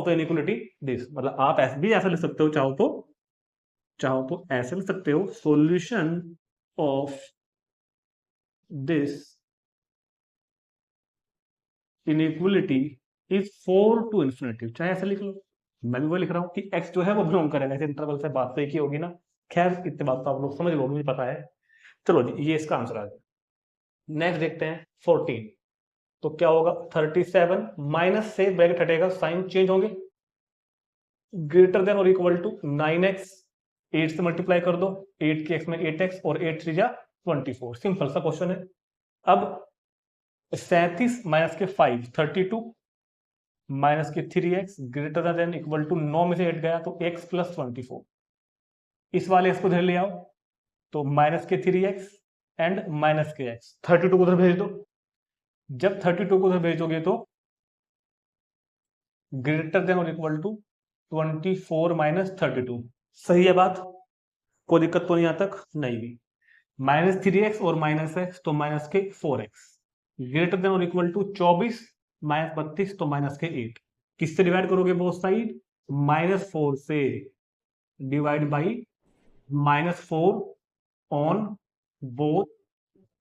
the inequality this, मतलब आप ऐसे भी ऐसा लिख सकते हो, चाहो तो ऐसे लिख सकते हो, solution of this inequality is 4 to infinity, चाहे ऐसे लिख लो, मैं भी वो लिख रहा हूँ कि x जो है वो बिलोंग करेगा इस इंटरवल से, बात तो एक ही होगी ना। खैर इतनी बात तो आप लोग समझ लोगे, मुझे पता है। चलो जी, ये इसका आंसर आ गया। नेक्स्ट देखते हैं 14। तो क्या होगा, 37 माइनस से ब्रैकेट हटेगा, साइन चेंज होंगे, ग्रेटर देन और इक्वल टू 9x, 8 से मल्टीप्लाई कर दो, 8 के x में 8x और 8 3 जा 24। सिंपल सा क्वेश्चन है। अब 37 माइनस के 5 32 माइनस के 3x greater than equal to 9 में से 8 गया तो x प्लस 24। इस वाले x को इधर ले आओ, तो माइनस के 3x एंड माइनस के x, 32 को उधर भेज दो। जब 32 को उधर भेजोगे तो ग्रेटर देन और इक्वल टू 24 माइनस 32। सही है बात, कोई दिक्कत तो नहीं यहां तक, नहीं भी। -3x और -x तो माइनस के 4x, ग्रेटर देन और इक्वल टू 24 माइनस 32 तो माइनस के 8। किससे डिवाइड करोगे बोथ साइड, -4 से, divide by -4 on both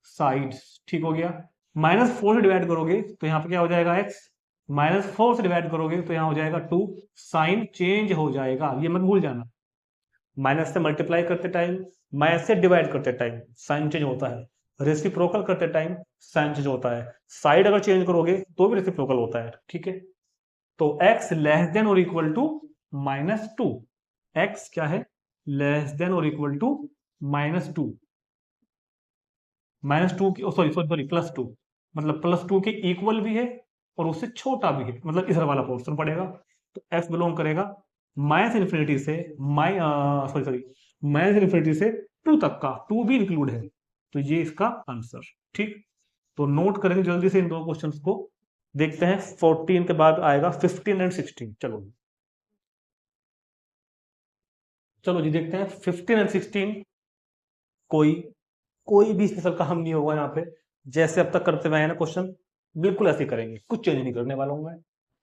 sides, ठीक हो गया। -4 से डिवाइड करोगे तो यहाँ पे क्या हो जाएगा x, -4 से डिवाइड करोगे तो यहाँ हो जाएगा 2, साइन चेंज हो जाएगा, ये मत भूल जाना। माइनस से मल्टीप्लाई करते टाइम, माइनस से डिवाइड करते टाइम साइन चेंज होता है, रेसिप्रोकल करते टाइम साइन चेंज होता है, साइड अगर चेंज करोगे तो भी रेसिप्रोकल होता है, ठीक है। तो x लेस देन और इक्वल टू -2, x क्या है, लेस देन और इक्वल टू -2, -2 की, सॉरी सॉरी सॉरी +2, मतलब +2 के इक्वल भी है और उससे छोटा भी है, मतलब इधर वाला पोर्शन पड़ेगा। तो f बिलोंग करेगा माइनस इन्फिनिटी से, सॉरी सॉरी माइनस इन्फिनिटी से 2 तक का, 2 भी इंक्लूड है, तो ये इसका आंसर, ठीक। तो नोट करेंगे जल्दी से इन दो क्वेश्चंस को। देखते हैं 14 के बाद आएगा 15 एंड 16। चलो जी देखते हैं 15 एंड 16। कोई कोई भी स्पेशल काम नहीं होगा यहाँ पे, जैसे अब तक करते हुए आए ना क्वेश्चन, बिल्कुल ऐसे ही करेंगे, कुछ चेंज नहीं करने वाला हूँ मैं।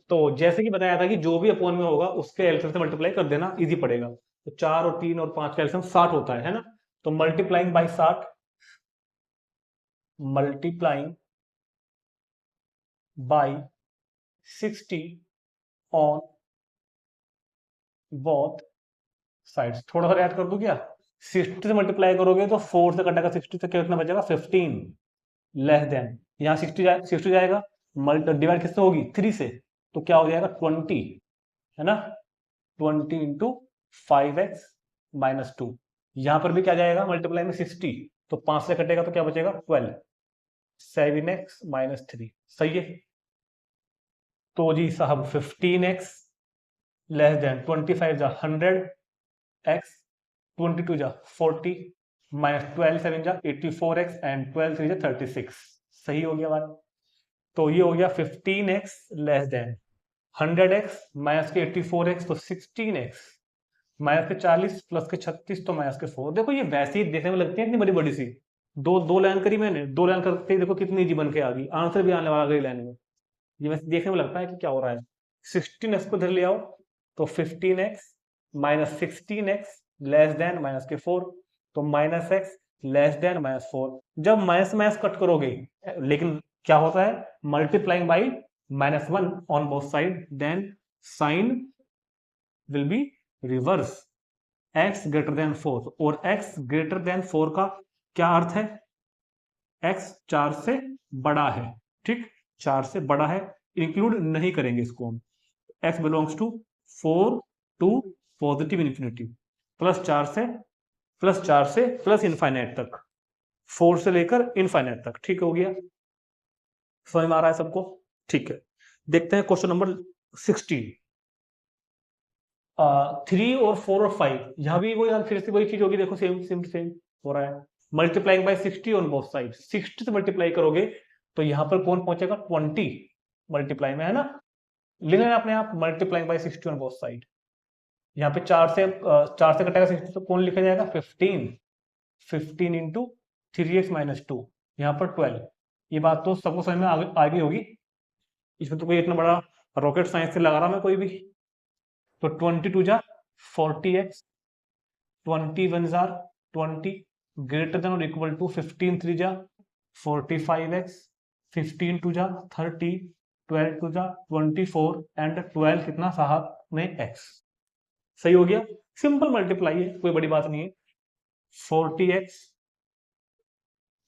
तो जैसे कि बताया था कि जो भी अपॉन में होगा उसके एलसीएम से मल्टीप्लाई कर देना, इजी पड़ेगा। तो 4 और 3 और 5 का एलसीएम 60 होता है ना, तो multiplying by 60, multiplying by 60 on both sides. थोड़ा सा ऐड कर दूं क्या, 60 से मल्टीप्लाई करोगे तो 4 से कटेगा 60 से, कितना बचेगा 15, लेस देन, यहाँ 60 जाएगा, डिवाइड किससे होगी 3 से, तो क्या हो जाएगा 20, है ना, 20 इंटू 5x माइनस 2। यहां पर भी क्या जाएगा मल्टीप्लाई में 60, तो 5 से कटेगा तो क्या बचेगा 12, 7x माइनस 3, सही है। तो जी साहब 15x लेस देन 25 जा 100, x 22 जा 40 माइनस 12 7 जा 84x एंड 12 3 जा 36, सही हो गया बात। तो ये हो गया 15x less than 100x minus के 84x तो 16x माइनस के 40 प्लस के 36 तो माइनस के 4। देखो ये वैसे ही देखने में लगती है इतनी बड़ी बड़ी सी, दो दो लाइन करी मैंने, 2 लाइन करते ही देखो कितनी इजी बन के आ गई, आंसर भी आने वाला अगली लाइन में। ये वैसे देखने में लगता है कि क्या हो रहा है। 16x को इधर ले आओ, तो 15x minus 16x less than minus के 4, तो माइनस x लेस देन -4। जब माइनस माइनस कट करोगे, लेकिन क्या होता है, multiplying by -1 on both side, then sign will be reverse, x greater than 4। और x ग्रेटर देन 4 का क्या अर्थ है, x 4 से बड़ा है, ठीक, 4 से बड़ा है, इंक्लूड नहीं करेंगे इसको हम। x belongs to 4 to positive infinity, +4 से प्लस इनफाइनाइट तक, 4 से लेकर इनफाइनाइट तक, ठीक हो गया, समझ में आ रहा है सबको, ठीक है। देखते हैं क्वेश्चन नंबर 16। 3 और 4 और 5, यहां भी वही फिर से वही चीज होगी, देखो सेम सेम सेम हो रहा है, multiplying by 60 on both side, 60 से मल्टीप्लाई करोगे तो यहां पर कौन पहुंचेगा, 20 मल्टीप्लाई में, है ना, लिख लेना अपने आप, multiplying by 60 on both side. यहाँ पे 4 से कटेगा 60 तो कौन लिखा जाएगा, 15 इंटू 3x माइनस 2, यहाँ पर 12। ये बात तो सबको समझ में आ गई होगी, इसमें तो कोई इतना बड़ा रॉकेट साइंस से लगा रहा मैं कोई भी। तो 22 जा 40x, 21 जार 20, ग्रेटर देन और इक्वल टू 15 3 जा 45x, 15 2 जा 30, 12 2 जा 24 एंड 12 कितना साहब में x, सही हो गया, सिंपल मल्टीप्लाई है, कोई बड़ी बात नहीं है। 40x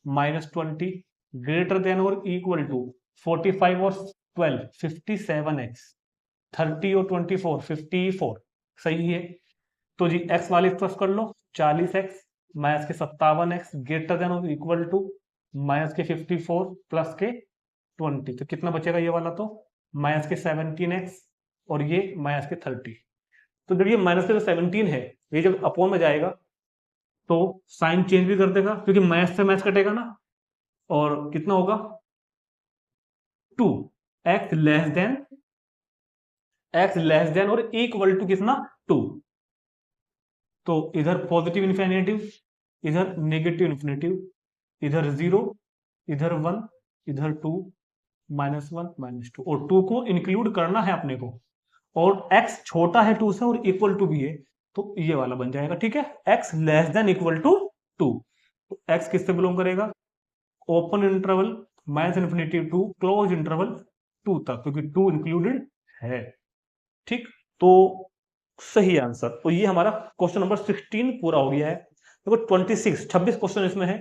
माइनस 20 ग्रेटर देन और इक्वल टू 45 और 12 57x, 30 और 24 54, सही है। तो जी x वाले प्लस कर लो, 40x माइनस के 57x ग्रेटर देन और इक्वल टू माइनस के 54 प्लस के 20, तो कितना बचेगा ये वाला, तो माइनस के 17x और ये माइनस के 30। तो जब ये माइनस के 17 है, ये जब अपॉन में जाएगा तो साइन चेंज भी कर देगा, क्योंकि माइनस से माइनस कटेगा ना, और कितना होगा 2, x लेस देन और इक्वल टू कितना 2। तो इधर पॉजिटिव इन्फिनिटिव, इधर नेगेटिव इन्फिनिटिव, इधर 0, इधर 1, इधर 2, -1 -2, और 2 को इंक्लूड करना है अपने को, और x छोटा है 2 से और इक्वल टू भी है, तो ये वाला बन जाएगा, ठीक है, x less than equal to 2। तो x किससे बिलोंग करेगा, open interval -infinity to close interval 2 तक, क्योंकि 2 इंक्लूडेड है, ठीक। तो सही आंसर, तो ये हमारा क्वेश्चन नंबर 16 पूरा हो गया है। देखो 26 क्वेश्चन इसमें है।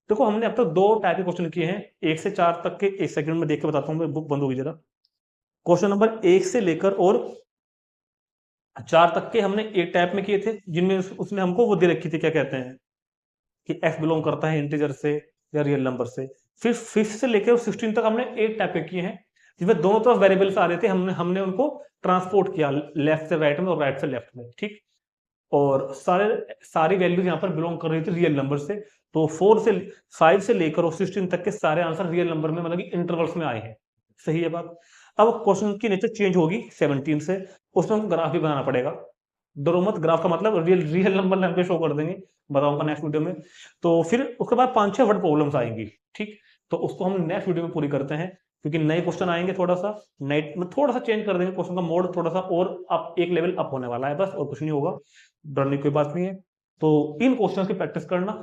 देखो हमने अब तक 2 टाइप के क्वेश्चन किए हैं, 1 से 4 तक के, एक सेकंड में देख के बताता हूँ मैं, बुक बंद होगी जरा। क्वेश्चन नंबर 1 से लेकर और 4 तक के हमने एक टाइप में किए थे, जिनमें उसमें हमको वो दे रखी थी, क्या कहते हैं कि x बिलोंग करता है इंटीजर से या रियल नंबर से। फिर 5 से लेकर 16 तक हमने एक टाइप के किए हैं, जिसमें दोनों तरफ वेरिएबल्स आ रहे थे, हमने उनको ट्रांसपोर्ट किया लेफ्ट से राइट में और राइट से लेफ्ट में, ठीक। और सारी वैल्यूज यहाँ पर बिलोंग कर रही थी रियल नंबर से। तो 5 से लेकर और 16 तक के सारे आंसर रियल नंबर में, मतलब कि इंटरवल्स में आए हैं, सही है बात। अब क्वेश्चन की नेचर चेंज होगी 17 से, उसमें हमको ग्राफ भी बनाना पड़ेगा। डरो मत, ग्राफ का मतलब रियल नंबर हमको शो कर देंगे, बताऊंगा नेक्स्ट वीडियो में। तो फिर उसके बाद 5-6 वर्ड प्रॉब्लम्स आएंगी, ठीक। तो उसको हम नेक्स्ट वीडियो में पूरी करते हैं, क्योंकि नए क्वेश्चन आएंगे, थोड़ा सा थोड़ा सा चेंज कर देंगे क्वेश्चन का मोड, थोड़ा सा और अब एक लेवल अप होने वाला है, बस, और कुछ नहीं होगा, डरने की कोई बात नहीं है। तो इन क्वेश्चन की प्रैक्टिस करना,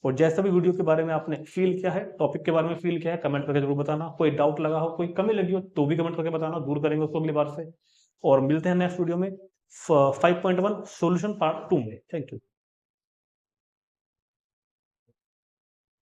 और जैसा भी वीडियो के बारे में आपने फील किया है, टॉपिक के बारे में फील किया है, कमेंट करके जरूर बताना। कोई डाउट लगा हो, कोई कमी लगी हो तो भी कमेंट करके बताना, दूर करेंगे उसको अगली बार से। और मिलते हैं नेक्स्ट वीडियो में 5.1 सॉल्यूशन पार्ट 2 में। Thank you.